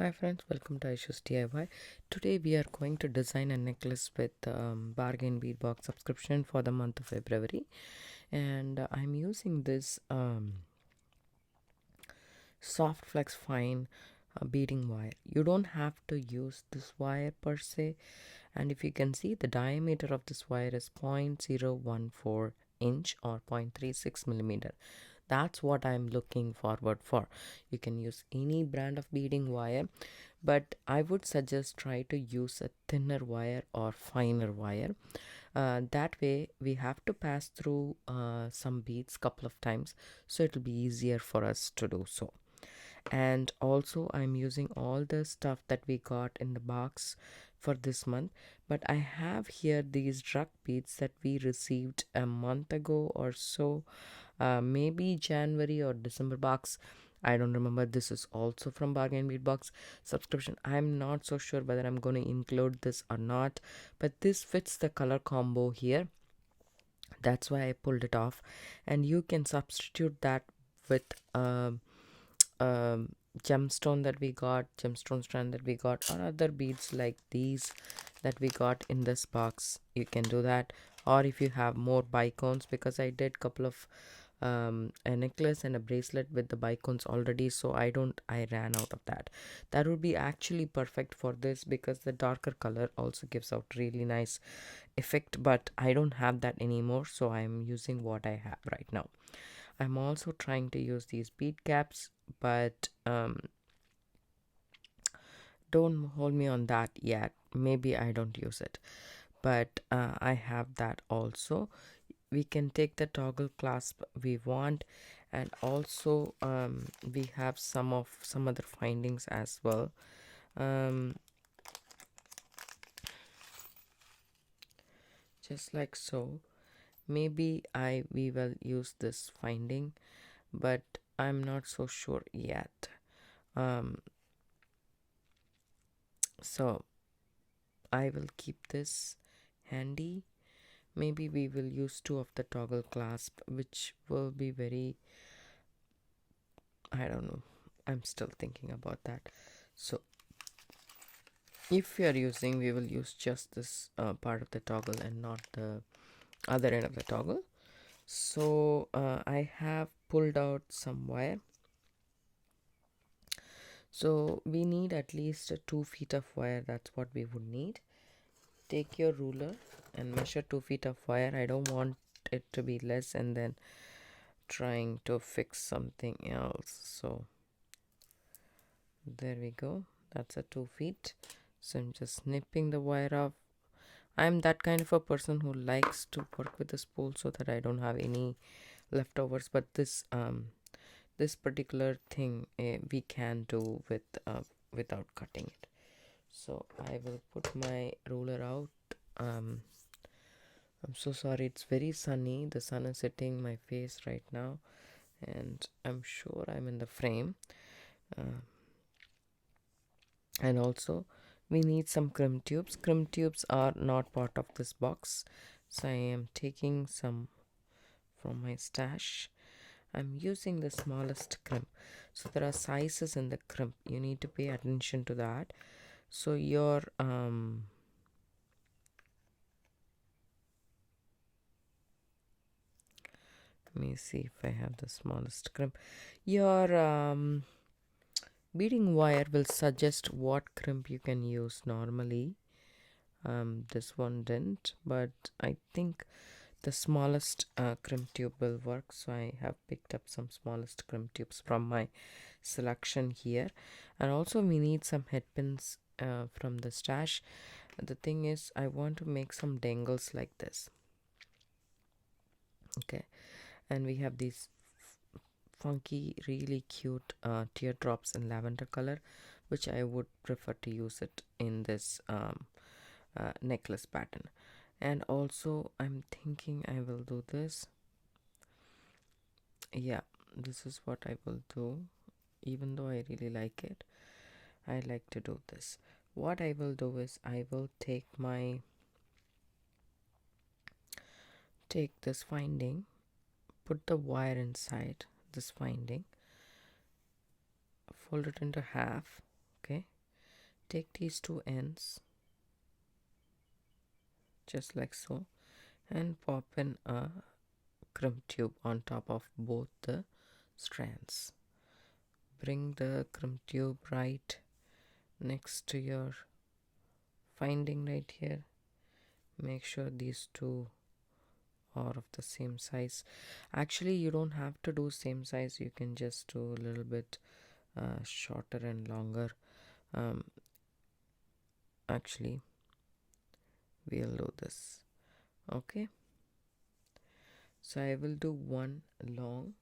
Hi friends, welcome to Aishusdiy. Today we are going to design a necklace with bargain bead box subscription for the month of February, and I'm using this soft flex fine beading wire. You don't have to use this wire per se, and if you can see, the diameter of this wire is 0.014 inch or 0.36 millimeter. That's what I'm looking forward for. You can use any brand of beading wire, but I would suggest try to use a thinner wire or finer wire. That way we have to pass through some beads couple of times, so it'll be easier for us to do so. And also I'm using all the stuff that we got in the box for this month, but I have here these drug beads that we received a month ago or so, maybe January or December box. I don't remember. This is also from bargain bead box subscription. I'm not so sure whether I'm going to include this or not, but this fits the color combo here. That's why I pulled it off, and you can substitute that with gemstone that we got, gemstone strand that we got, or other beads like these that we got in this box. You can do that, or if you have more bicones, because I did couple of a necklace and a bracelet with the bicones already, so I ran out of that. That would be actually perfect for this, because the darker color also gives out really nice effect, but I don't have that anymore, so I'm using what I have right now. I'm also trying to use these bead caps, but don't hold me on that yet. Maybe I don't use it, but I have that also. We can take the toggle clasp we want, and also we have some other findings as well. Just like so. Maybe we will use this finding, but I'm not so sure yet. So I will keep this handy. Maybe we will use two of the toggle clasp, which will be very, I don't know, I'm still thinking about that. So if we are using, we will use just this part of the toggle and not the other end of the toggle. So I have pulled out some wire. So we need at least 2 feet of wire. That's what we would need. Take your ruler and measure 2 feet of wire. I don't want it to be less and then trying to fix something else. So there we go. That's a 2 feet. So I'm just snipping the wire off. I'm that kind of a person who likes to work with the spool so that I don't have any leftovers, but this particular thing we can do with without cutting it. So I will put my ruler out. I'm so sorry, it's very sunny. The sun is hitting my face right now, and I'm sure I'm in the frame. And also we need some crimp tubes. Crimp tubes are not part of this box, so I am taking some from my stash. I'm using the smallest crimp. So there are sizes in the crimp. You need to pay attention to that. So your let me see if I have the smallest crimp. Your beading wire will suggest what crimp you can use normally. This one didn't, but I think the smallest crimp tube will work, so I have picked up some smallest crimp tubes from my selection here. And also we need some head pins from the stash. The thing is, I want to make some dangles like this. Okay, and we have these funky, really cute teardrops in lavender color, which I would prefer to use it in this necklace pattern. And also I'm thinking I will do this. Yeah, this is what I will do. Even though I really like it, I like to do this. What I will do is I will take this finding, put the wire inside this finding, fold it into half, okay, take these two ends just like so and pop in a crimp tube on top of both the strands. Bring the crimp tube right next to your finding right here. Make sure these two are of the same size. Actually, you don't have to do same size. You can just do a little bit shorter and longer. Actually, we'll do this. Okay. So I will do one long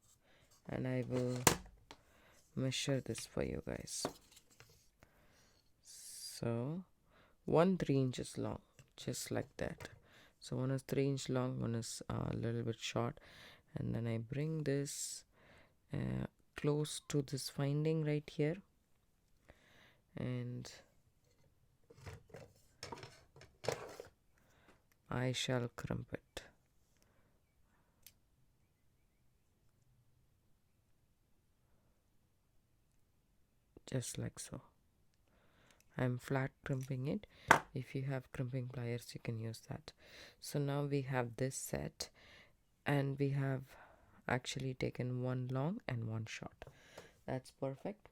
and I will measure this for you guys. So 1 3 inches long, just like that. So one is 3 inch long, one is a little bit short, and then I bring this close to this finding right here, and I shall crimp it. Just like so. I'm flat crimping it. If you have crimping pliers, you can use that. So now we have this set, and we have actually taken one long and one short. That's perfect.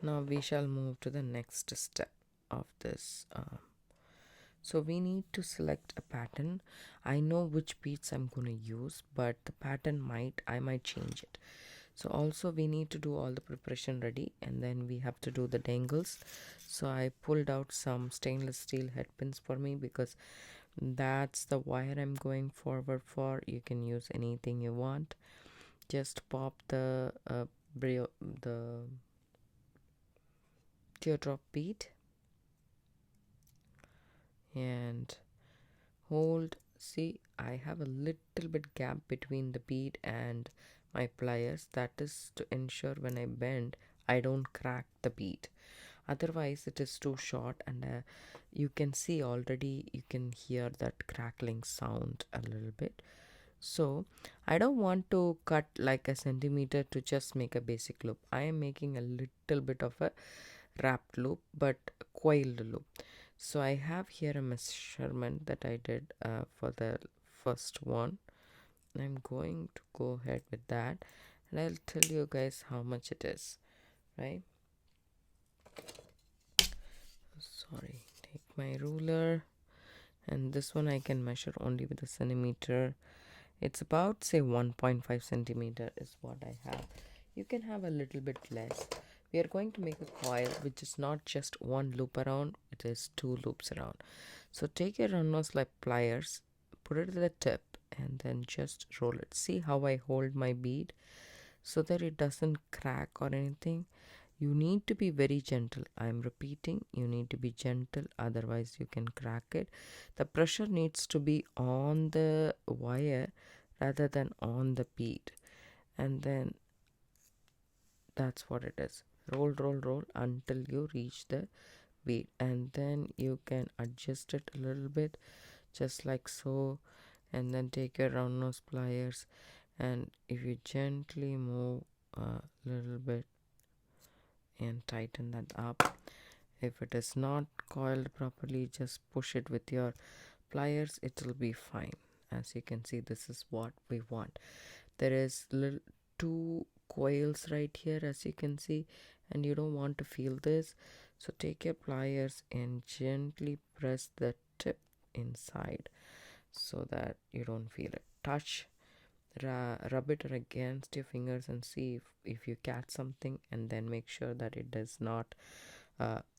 Now we shall move to the next step of this. So we need to select a pattern. I know which beads I'm going to use, but the pattern I might change it. So also we need to do all the preparation ready, and then we have to do the dangles. So I pulled out some stainless steel head pins for me because that's the wire I'm going forward for. You can use anything you want. Just pop the teardrop bead and hold. See, I have a little bit gap between the bead and my pliers. That is to ensure when I bend I don't crack the bead. Otherwise it is too short, and you can see already, you can hear that crackling sound a little bit. So I don't want to cut like a centimeter to just make a basic loop. I am making a little bit of a wrapped loop, but coiled loop. So I have here a measurement that I did for the first one. I'm going to go ahead with that, and I'll tell you guys how much it is, right? Sorry, take my ruler, and this one I can measure only with a centimeter. It's about, say, 1.5 centimeter is what I have. You can have a little bit less. We are going to make a coil which is not just one loop around, it is two loops around. So take your runner's like pliers, put it at the tip, and then just roll it. See how I hold my bead so that it doesn't crack or anything. You need to be very gentle. I'm repeating, you need to be gentle, otherwise you can crack it. The pressure needs to be on the wire rather than on the bead, and then that's what it is. Roll, roll, roll until you reach the bead, and then you can adjust it a little bit, just like so, and then take your round nose pliers, and if you gently move a little bit and tighten that up. If it is not coiled properly, just push it with your pliers, it will be fine. As you can see, this is what we want. There is two coils right here, as you can see, and you don't want to feel this. So take your pliers and gently press the tip inside so that you don't feel it. Touch, rub it against your fingers and see if you catch something, and then make sure that it does not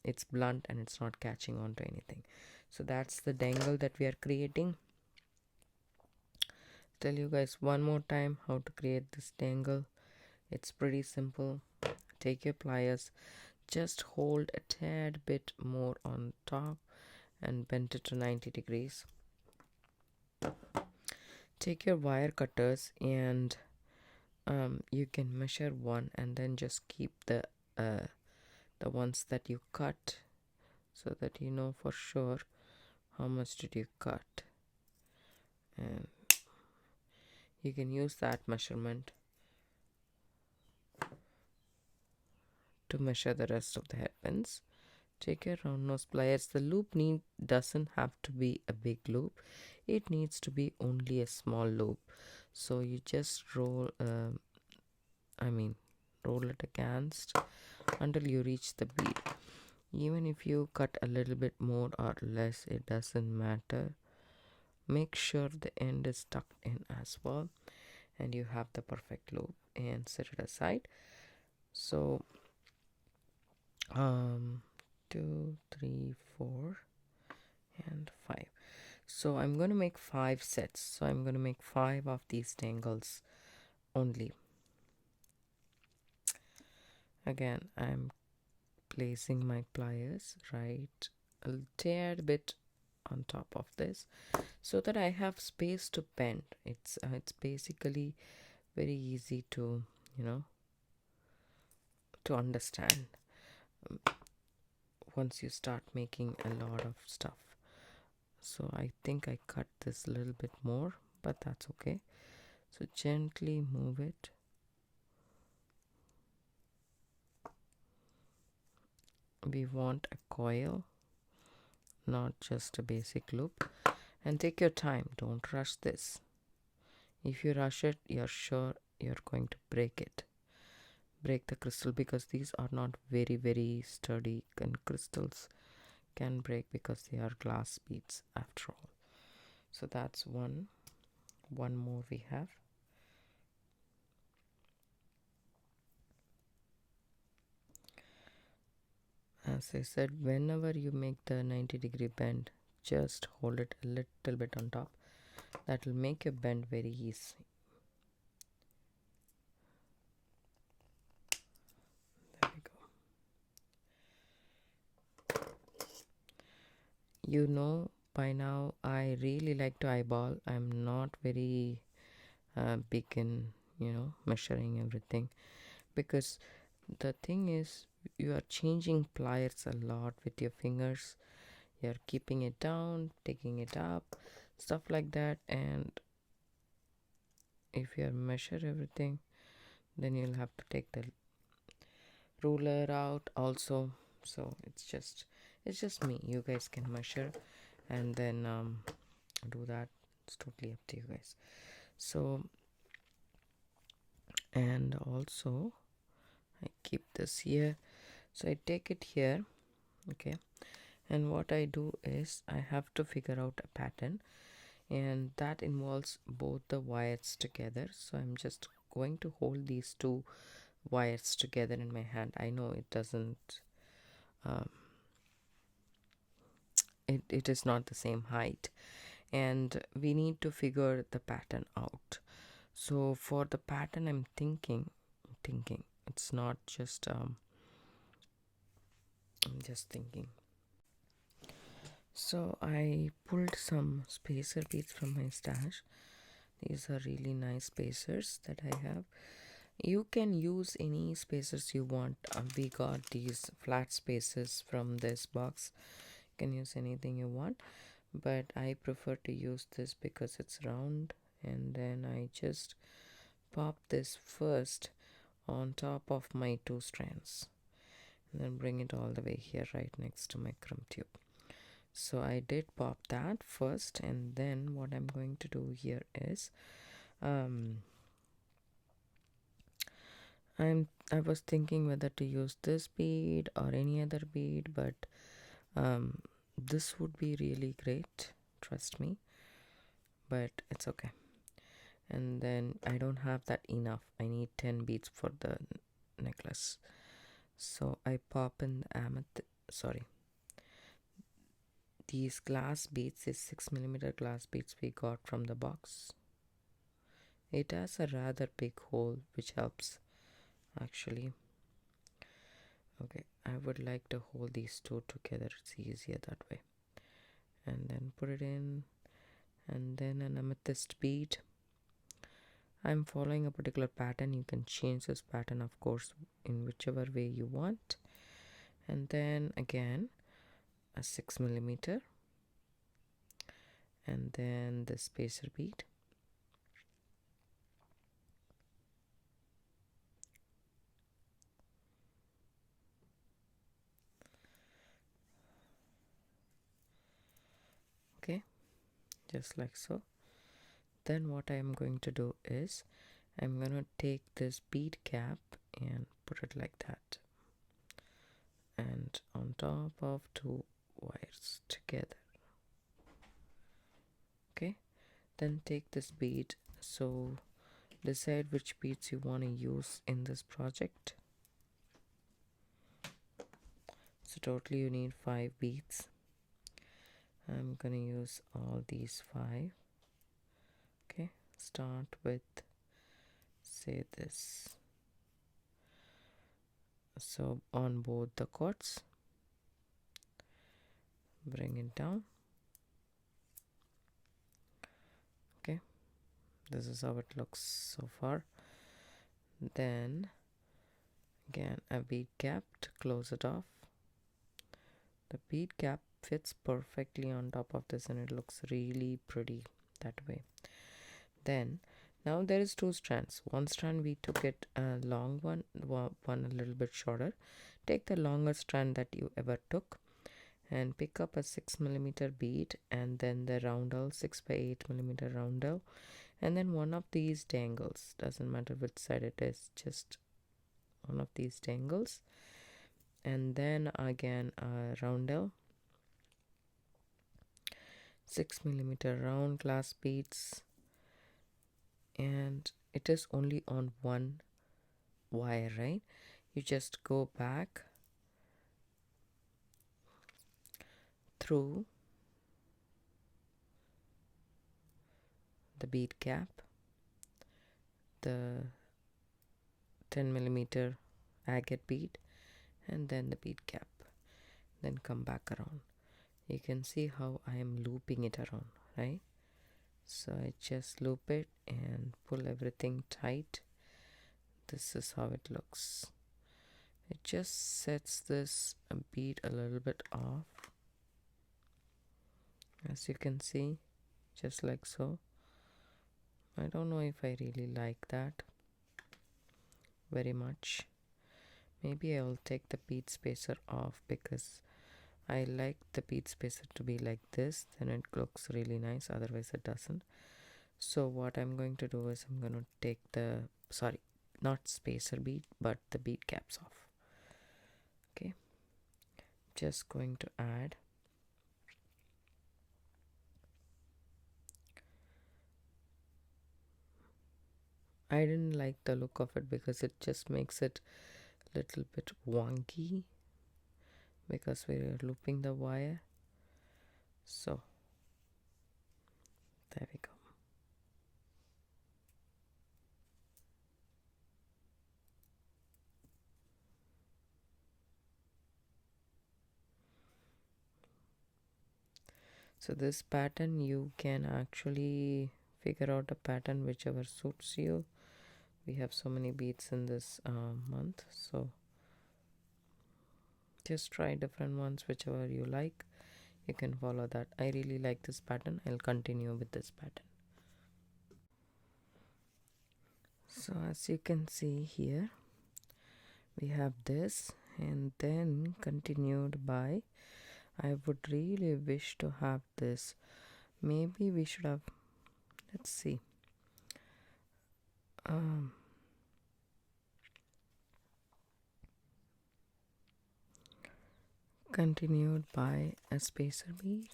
it's blunt and it's not catching on to anything. So that's the dangle that we are creating. Tell you guys one more time how to create this dangle. It's pretty simple. Take your pliers, just hold a tad bit more on top and bend it to 90 degrees. Take your wire cutters and you can measure one, and then just keep the ones that you cut so that you know for sure how much did you cut, and you can use that measurement to measure the rest of the hairpins. Take your round nose pliers. The loop doesn't have to be a big loop. It needs to be only a small loop. So you just roll it against until you reach the bead. Even if you cut a little bit more or less, it doesn't matter. Make sure the end is tucked in as well, and you have the perfect loop, and set it aside. So 2, 3, 4 and 5. So I'm going to make 5 sets. So I'm going to make 5 of these dangles only. Again, I'm placing my pliers right a tad bit on top of this so that I have space to bend. It's basically very easy to to understand once you start making a lot of stuff. So I think I cut this a little bit more, but that's okay. So gently move it. We want a coil, not just a basic loop. And take your time, don't rush this. If you rush it, you're sure you're going to break the crystal, because these are not very, very sturdy, and crystals can break because they are glass beads after all. So that's one more we have. As I said, whenever you make the 90-degree bend, just hold it a little bit on top. That will make your bend very easy. There we go. You know by now I really like to eyeball. I'm not very big in measuring everything, because the thing is, you are changing pliers a lot with your fingers. You're keeping it down, taking it up, stuff like that. And if you measure everything, then you'll have to take the ruler out also. So it's just me. You guys can measure and then do that. It's totally up to you guys. So, and also I keep this here. So I take it here, okay, and what I do is I have to figure out a pattern, and that involves both the wires together. So I'm just going to hold these two wires together in my hand. I know it doesn't it is not the same height, and we need to figure the pattern out. So for the pattern, I'm thinking it's not just I'm just thinking. So I pulled some spacer beads from my stash. These are really nice spacers that I have. You can use any spacers you want. We got these flat spacers from this box. You can use anything you want, but I prefer to use this because it's round. And then I just pop this first on top of my 2 strands, and then bring it all the way here right next to my crumb tube. So I did pop that first, and then what I'm going to do here is I was thinking whether to use this bead or any other bead, but this would be really great, trust me, but it's okay. And then I don't have that enough. I need 10 beads for the necklace. So I pop in these glass beads, is 6mm glass beads we got from the box. It has a rather big hole, which helps actually. Okay, I would like to hold these two together. It's easier that way. And then put it in, and then an amethyst bead. I'm following a particular pattern. You can change this pattern, of course, in whichever way you want. And then again a 6mm, and then the spacer bead. just like so. Then what I am going to do is I'm going to take this bead cap and put it like that, and on top of two wires together. Okay, then take this bead. So decide which beads you want to use in this project. So totally you need 5 beads. I'm gonna use all these 5. Okay, start with, say, this. So on both the cords, bring it down. Okay, this is how it looks so far. Then again a bead cap to close it off. The bead cap fits perfectly on top of this and it looks really pretty that way. Then now there is 2 strands. One strand we took it a long one a little bit shorter. Take the longer strand that you ever took and pick up a 6mm bead, and then the roundel, 6x8mm roundel, and then one of these dangles, doesn't matter which side it is, just one of these dangles, and then again a roundel, 6mm round glass beads, and it is only on one wire, right? You just go back through the bead cap, the 10mm agate bead, and then the bead cap, then come back around. You can see how I am looping it around, right? So I just loop it and pull everything tight. This is how it looks. It just sets this bead a little bit off, as you can see, just like so. I don't know if I really like that very much. Maybe I'll take the bead spacer off because I like the bead spacer to be like this, then it looks really nice, otherwise it doesn't. So what I'm going to do is I'm going to take the, sorry, not spacer bead, but the bead caps off. Okay, just going to add I didn't like the look of it because it just makes it a little bit wonky because we're looping the wire. So there we go. So this pattern, you can actually figure out a pattern whichever suits you. We have so many beads in this month, so just try different ones, whichever you like. You can follow that. I really like this pattern. I'll continue with this pattern. So as you can see here, we have this, and then continued by, I would really wish to have this. Maybe we should have, let's see, continued by a spacer bead.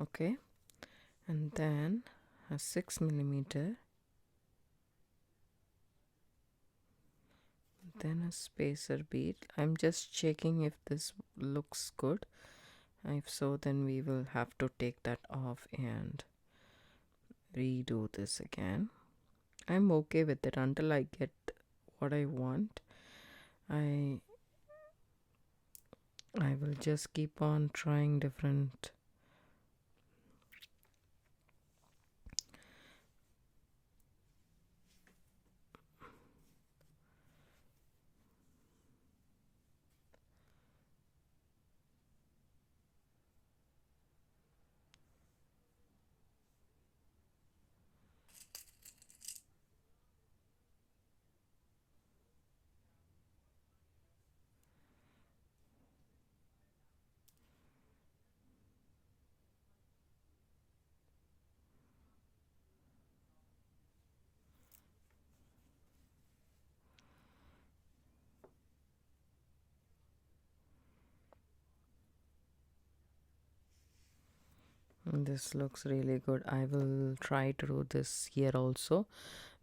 Okay, and then a 6mm, then a spacer bead. I'm just checking if this looks good. If so, then we will have to take that off and redo this again. I'm okay with it until I get what I want. I will just keep on trying different This looks really good. I will try to do this here also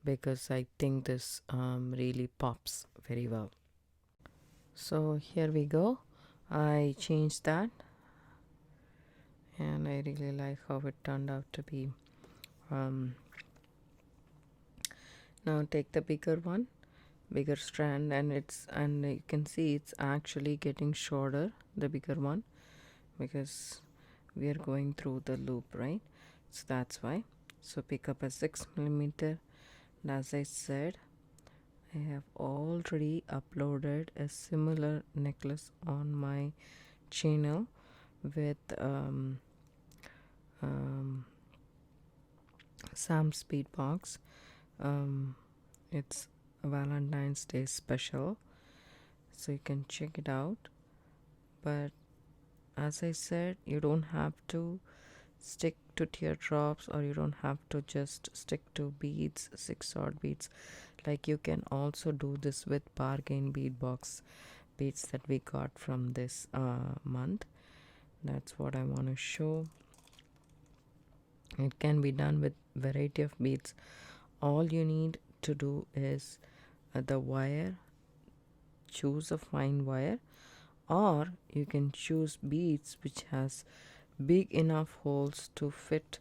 because I think this really pops very well. So here we go. I changed that and I really like how it turned out to be. Now take the bigger strand, and you can see it's actually getting shorter, the bigger one, because we are going through the loop, right? So that's why. So pick up a 6mm, and as I said, I have already uploaded a similar necklace on my channel with Sam's bead box. It's a Valentine's Day special, so you can check it out. But as I said, you don't have to stick to teardrops, or you don't have to just stick to beads, 6 odd beads. Like, you can also do this with bargain bead box beads that we got from this month. That's what I want to show. It can be done with variety of beads. All you need to do is the wire. Choose a fine wire, or you can choose beads which has big enough holes to fit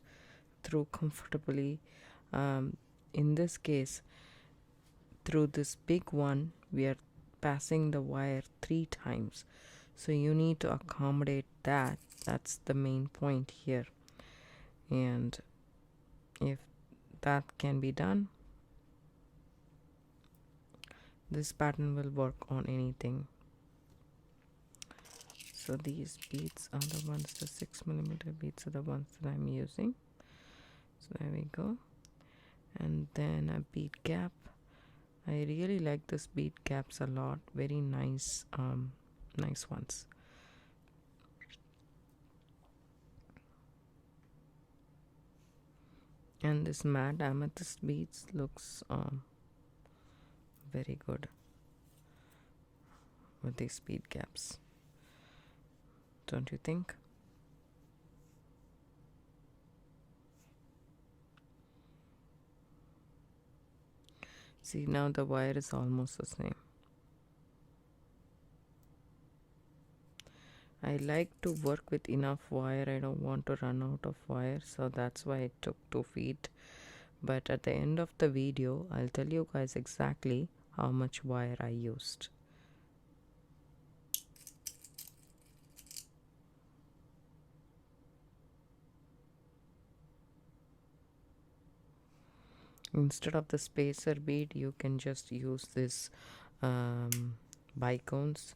through comfortably. In this case, through this big one, we are passing the wire 3 times, so you need to accommodate that. That's the main point here, and if that can be done, this pattern will work on anything. So these beads are the ones, the 6mm beads are the ones that I'm using. So there we go. And then a bead cap. I really like this bead caps a lot. Very nice, nice ones. And this matte amethyst beads looks very good with these bead caps, don't you think? See, now the wire is almost the same. I like to work with enough wire. I don't want to run out of wire, so that's why I took 2 feet. But at the end of the video, I'll tell you guys exactly how much wire I used. Instead of the spacer bead, you can just use this bicones.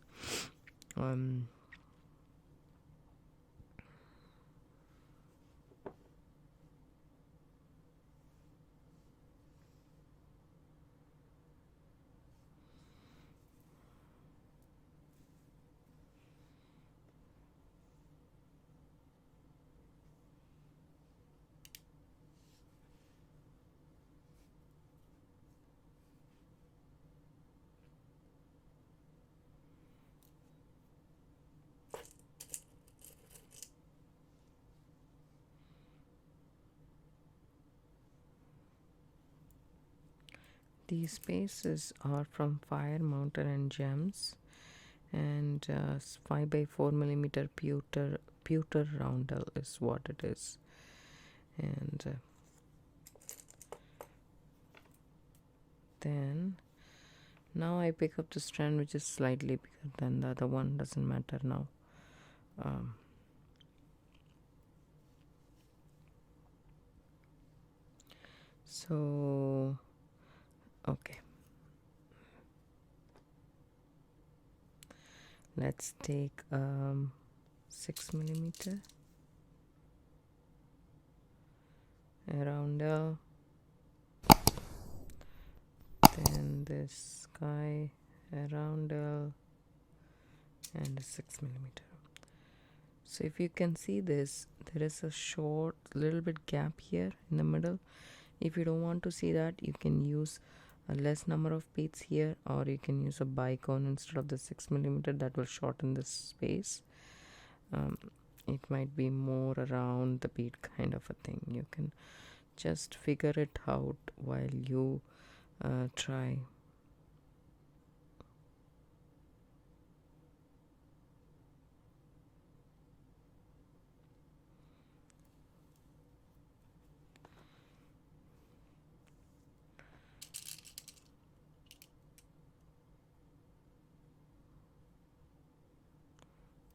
These pieces are from Fire Mountain and Gems, and 5x4mm pewter roundel is what it is. And then now I pick up the strand which is slightly bigger than the other one. Doesn't matter now. So okay, let's take 6mm a roundel, then this guy a roundel, and a 6mm. So if you can see this, there is a short little bit gap here in the middle. If you don't want to see that, you can use a less number of beads here, or you can use a bicone instead of the 6mm. That will shorten this space. It might be more around the bead kind of a thing. You can just figure it out while you try.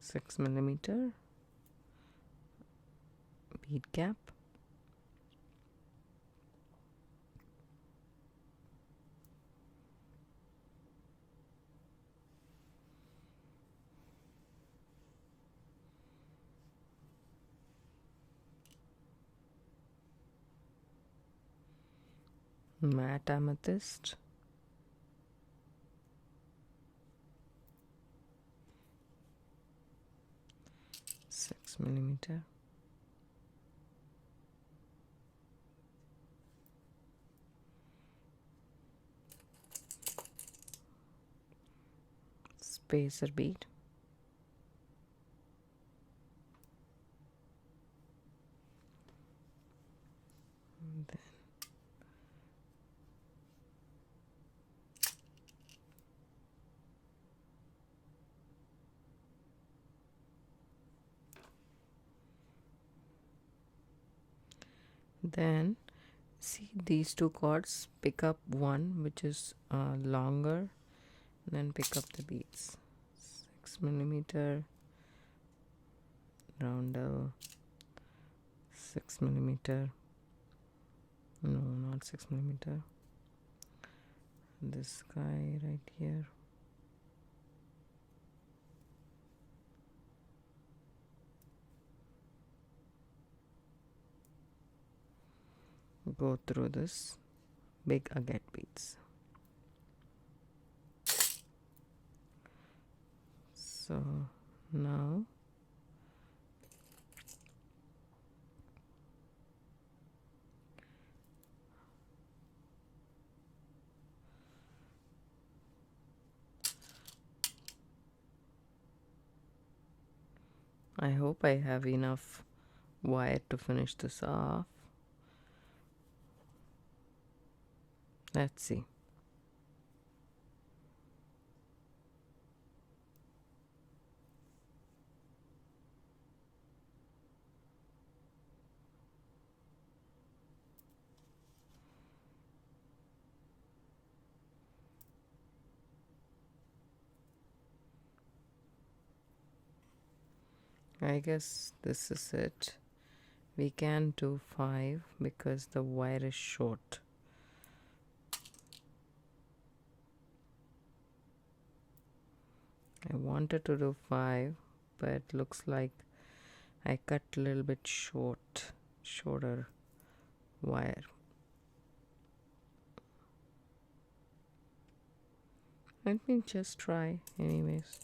Six millimeter bead cap. Matte amethyst. Six millimeter. Spacer bead. Then see these two cords, pick up one which is longer, then pick up the beads. 6 millimeter roundel, 6 millimeter, no, not 6 millimeter, this guy right here, go through this big agate beads. So now I hope I have enough wire to finish this off. Let's see. I guess this is it. We can do 5 because the wire is short. I wanted to do 5, but looks like I cut a little bit shorter wire. Let me just try anyways.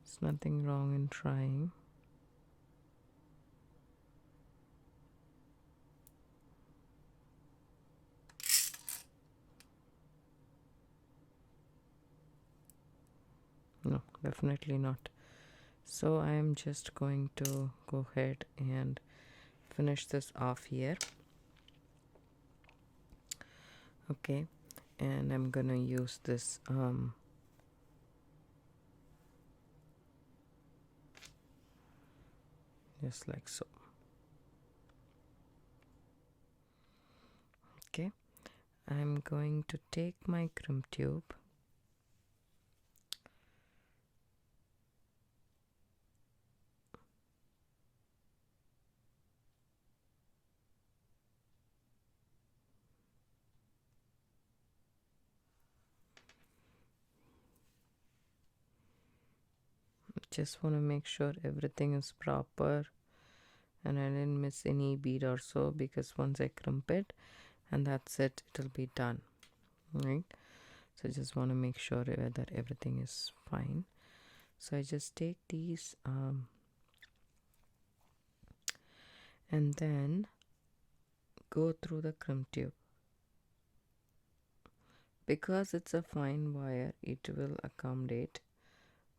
There's nothing wrong in trying. No, definitely not. So I am just going to go ahead and finish this off here. Okay, and I'm gonna use this just like so. Okay, I'm going to take my crimp tube, just want to make sure everything is proper and I didn't miss any bead or so, because once I crimp it and that's it, it'll be done, right? So I just want to make sure that everything is fine. So I just take these and then go through the crimp tube. Because it's a fine wire, it will accommodate,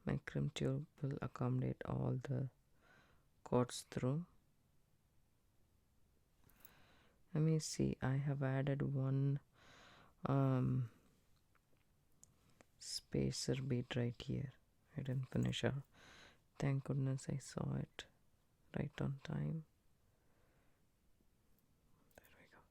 my crimp tube will accommodate all the goes through. Let me see, I have added one spacer bead right here. I didn't finish her. Thank goodness I saw it right on time. There we go.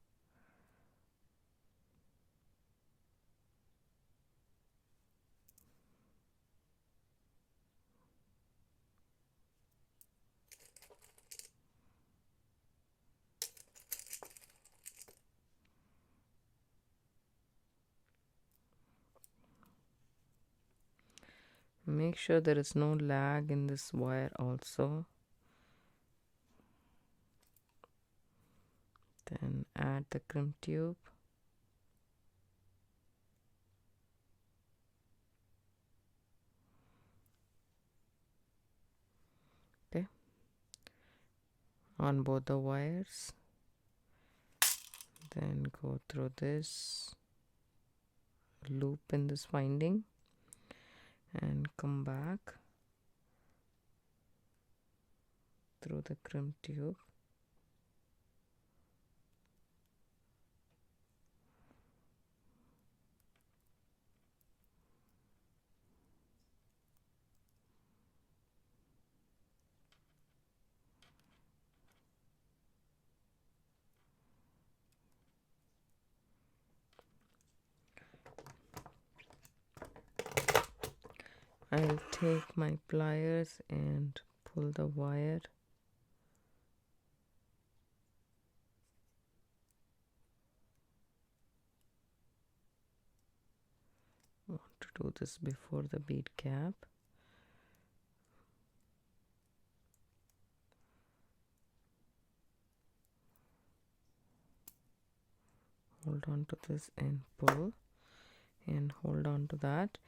Make sure there is no lag in this wire also. Then add the crimp tube. Okay. On both the wires. Then go through this loop in this winding and come back through the crimp tube. I'll take my pliers and pull the wire. I want to do this before the bead cap. Hold on to this and pull, and hold on to that,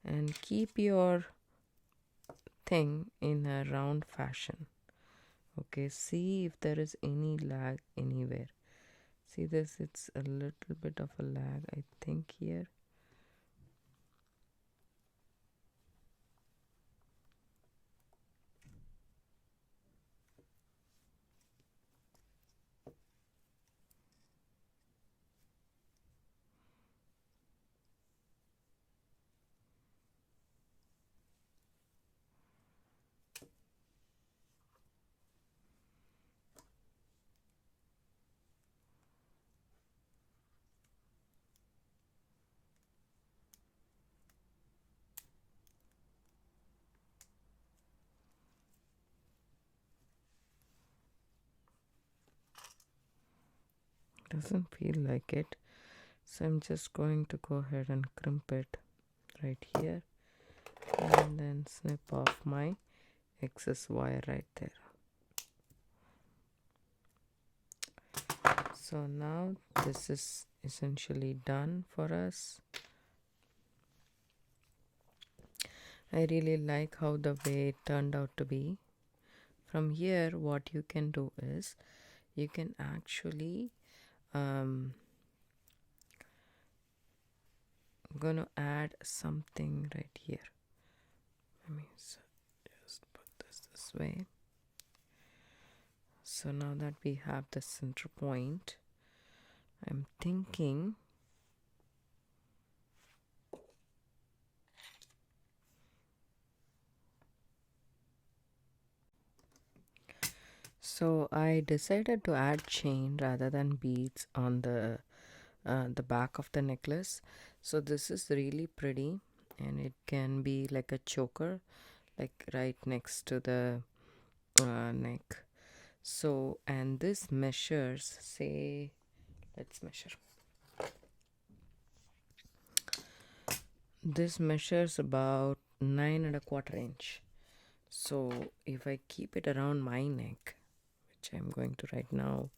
and keep your thing in a round fashion. Okay, see if there is any lag anywhere. See this, it's a little bit of a lag, I think, here. Doesn't feel like it, so I'm just going to go ahead and crimp it right here, and then snip off my excess wire right there. So now this is essentially done for us. I really like how the way it turned out to be. From here, what you can do is you can actually I'm gonna add something right here. Let me just put this way. So now that we have the center point, I'm thinking so I decided to add chain rather than beads on the back of the necklace. So this is really pretty, and it can be like a choker, like right next to the neck. So, and this measures, say, let's measure. This measures about 9¼ inch. So if I keep it around my neck, which I'm going to right now,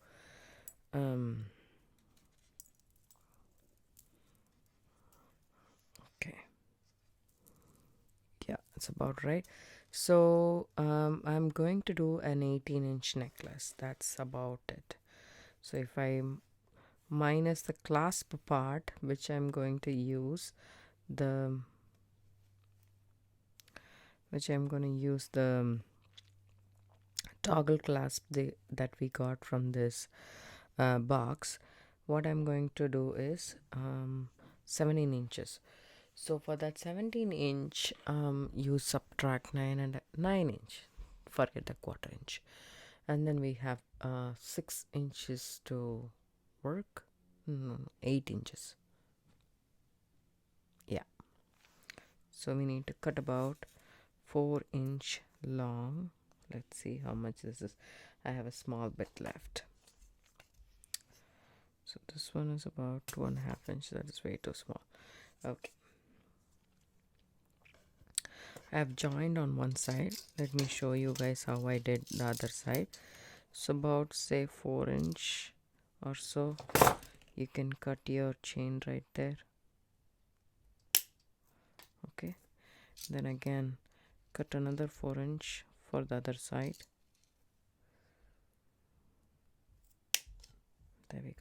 okay, yeah, it's about right. So I'm going to do an 18-inch necklace. That's about it. So if I minus the clasp part, which I'm going to use the toggle clasp that we got from this box, what I'm going to do is 17 inches. So for that 17 inch, you subtract 9 inch, forget the quarter inch, and then we have 6 inches to work. No, 8 inches. Yeah, so we need to cut about 4-inch long. Let's see how much this is. I have a small bit left. So this one is about 2.5 inch. That is way too small. Okay, I have joined on one side. Let me show you guys how I did the other side. So about say 4-inch or so, you can cut your chain right there. Okay, then again cut another 4-inch for the other side. There we go.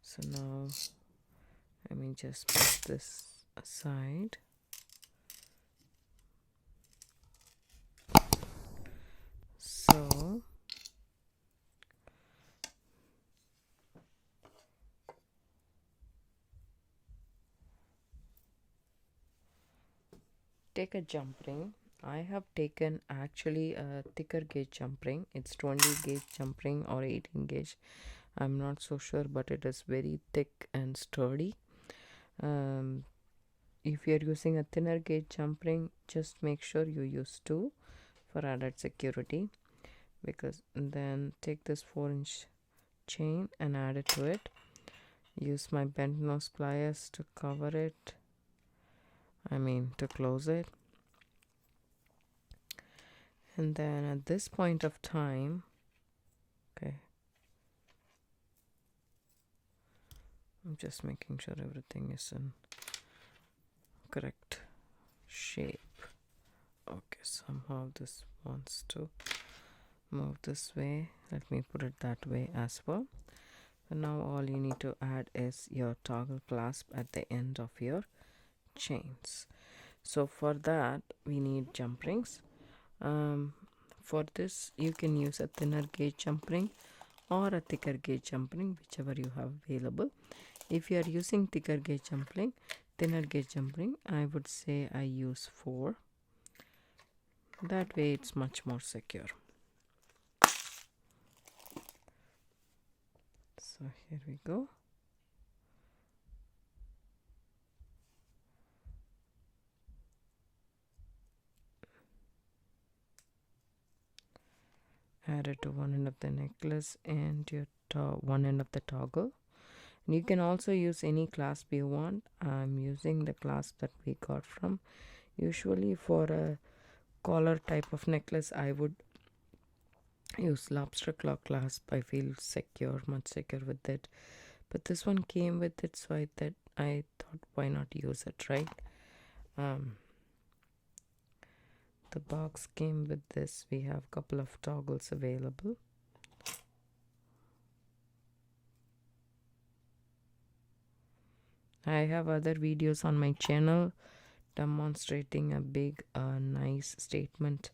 So now let me just put this aside. So take a jump ring. I have taken actually a thicker gauge jump ring. It's 20 gauge jump ring or 18 gauge. I'm not so sure, but it is very thick and sturdy. If you're using a thinner gauge jump ring, just make sure you use 2 for added security. Because then take this 4-inch chain and add it to it. Use my bent nose pliers to cover it. To close it. And then at this point of time, okay, I'm just making sure everything is in correct shape. Okay, somehow this wants to move this way. Let me put it that way as well. So now all you need to add is your toggle clasp at the end of your chains. So for that we need jump rings. For this you can use a thinner gauge jump ring or a thicker gauge jump ring, whichever you have available. If you are using thicker gauge jump ring, thinner gauge jump ring, I would say I use 4. That way it's much more secure. So here we go. Add it to one end of the necklace and your one end of the toggle. And you can also use any clasp you want. I'm using the clasp that we got from. Usually for a collar type of necklace, I would use lobster claw clasp. I feel secure, much secure with it. But this one came with it, so I thought why not use it, right? The box came with this. We have a couple of toggles available. I have other videos on my channel demonstrating a big nice statement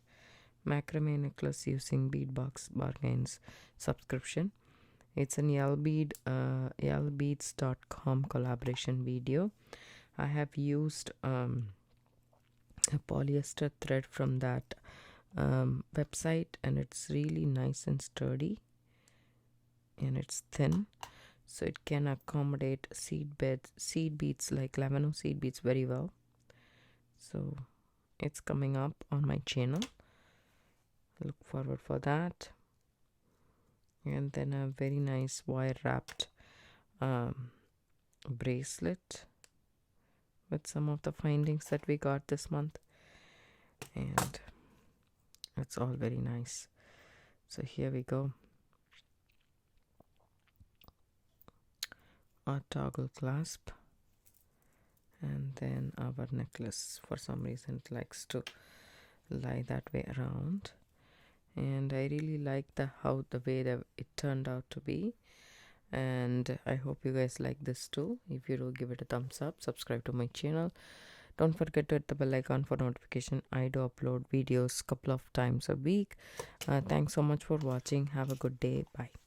macrame necklace using beadbox bargains subscription. It's an lbeads.com collaboration video. I have used a polyester thread from that website, and it's really nice and sturdy, and it's thin, so it can accommodate seed beads like lavano seed beads very well. So it's coming up on my channel. Look forward for that. And then a very nice wire wrapped bracelet with some of the findings that we got this month, and it's all very nice. So here we go. Our toggle clasp, and then our necklace. For some reason it likes to lie that way around, and I really like the way that it turned out to be. And I hope you guys like this too. If you do, give it a thumbs up, subscribe to my channel, Don't forget to hit the bell icon for notification. I do upload videos couple of times a week. Thanks so much for watching. Have a good day. Bye.